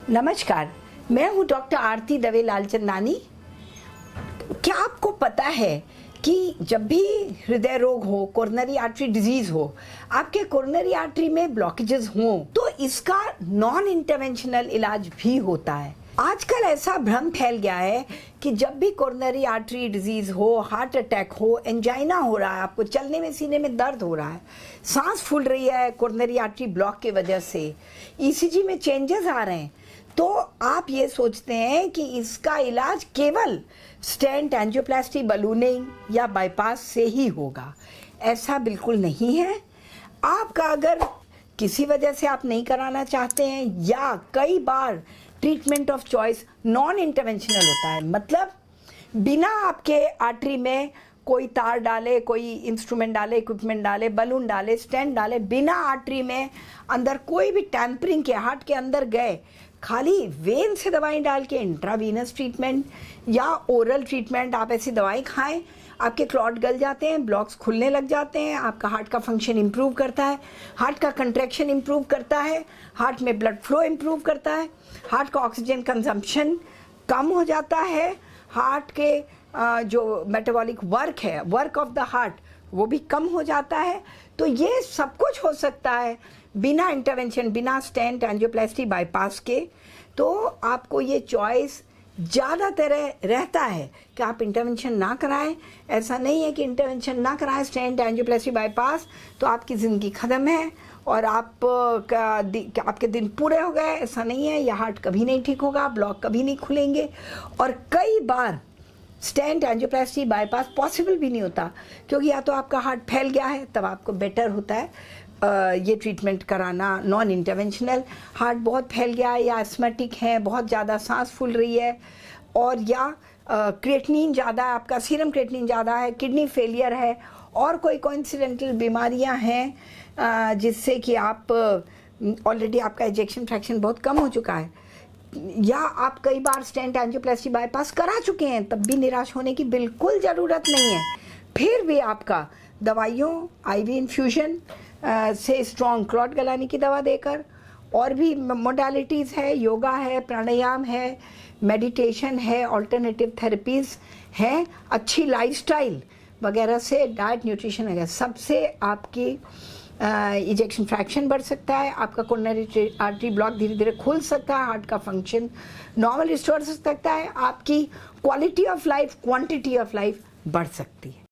नमस्कार, मैं हूं डॉक्टर आरती दवे लालचंदानी। क्या आपको पता है कि जब भी हृदय रोग हो, कोरोनरी आर्टरी डिजीज हो, आपके कोरोनरी आर्टरी में ब्लॉकेजेस हों, तो इसका नॉन इंटरवेंशनल इलाज भी होता है। आजकल ऐसा भ्रम फैल गया है कि जब भी कोरोनरी आर्टरी डिजीज हो, हार्ट अटैक हो, एंजाइना हो रहा है, आपको चलने में सीने में दर्द हो रहा है, सांस फूल रही है कोरोनरी आर्टरी ब्लॉक की वजह से, ईसीजी में चेंजेस आ रहे हैं, तो आप ये सोचते हैं कि इसका इलाज केवल स्टेंट, एंजियोप्लास्टी, बलूनिंग या बाईपास से ही होगा। ऐसा बिल्कुल नहीं है। आपका अगर किसी वजह से आप नहीं कराना चाहते हैं या कई बार treatment of choice non interventional होता है, मतलब बिना आपके आर्टरी में कोई तार डाले, कोई इंस्ट्रूमेंट डाले, इक्विपमेंट डाले, बलून डाले, स्टेंट डाले, बिना आर्टरी में अंदर कोई भी टैंपरिंग के हार्ट के अंदर गए, खाली वेन से दवाई डाल के इंट्रावीनस ट्रीटमेंट या ओरल ट्रीटमेंट आप ऐसी दवाई खाएं, आपके क्लॉट गल जाते हैं, ब्लॉक्स खुलने लग जाते हैं, आपका हार्ट का फंक्शन इंप्रूव करता है, हार्ट का कंट्रैक्शन इंप्रूव करता है, हार्ट में ब्लड फ्लो इंप्रूव करता है, हार्ट का ऑक्सीजन कंजम्पशन कम हो जाता है, हार्ट के जो मेटाबॉलिक वर्क है, वर्क ऑफ द हार्ट, वो भी कम हो जाता है। तो ये सब कुछ हो सकता है बिना इंटरवेंशन, बिना स्टेंट, एंजियोप्लास्टी, बाईपास के। तो आपको ये चॉइस ज़्यादातर रहता है कि आप इंटरवेंशन ना कराएं। ऐसा नहीं है कि इंटरवेंशन ना कराएं, स्टेंट, एंजियोप्लास्टी, बाईपास, तो आपकी ज़िंदगी ख़त्म है और आपके दिन पूरे हो गए। ऐसा नहीं है, यह हार्ट कभी नहीं ठीक होगा, ब्लॉक कभी नहीं खुलेंगे। और कई बार स्टेंट, एंजियोप्लास्टी, बाईपास पॉसिबल भी नहीं होता, क्योंकि या तो आपका हार्ट फैल गया है, तब आपको बेटर होता है ये ट्रीटमेंट कराना नॉन इंटरवेंशनल। हार्ट बहुत फैल गया है या एस्थमेटिक है, बहुत ज़्यादा सांस फूल रही है, और या क्रिएटिनिन ज़्यादा है, आपका सीरम क्रिएटिनिन ज़्यादा है, किडनी फेलियर है, और कोई कोइंसिडेंटल बीमारियां हैं जिससे कि आप ऑलरेडी आपका इजेक्शन फ्रैक्शन बहुत कम हो चुका है, या आप कई बार स्टेंट, एंजियोप्लास्टी, बाईपास करा चुके हैं, तब भी निराश होने की बिल्कुल ज़रूरत नहीं है। फिर भी आपका दवाइयों, आईवी इन्फ्यूजन से स्ट्रॉन्ग क्लॉट गलाने की दवा देकर, और भी मोडालिटीज़ है, योगा है, प्राणायाम है, मेडिटेशन है, अल्टरनेटिव थेरेपीज़ हैं, अच्छी लाइफस्टाइल वगैरह से, डाइट, न्यूट्रिशन वगैरह सबसे आपकी इजेक्शन फ्रैक्शन बढ़ सकता है, आपका कोरोनरी आर्टरी ब्लॉक धीरे धीरे खुल सकता है, हार्ट का फंक्शन नॉर्मल रिस्टोर हो सकता है, आपकी quality of life, quantity of life बढ़ सकती है।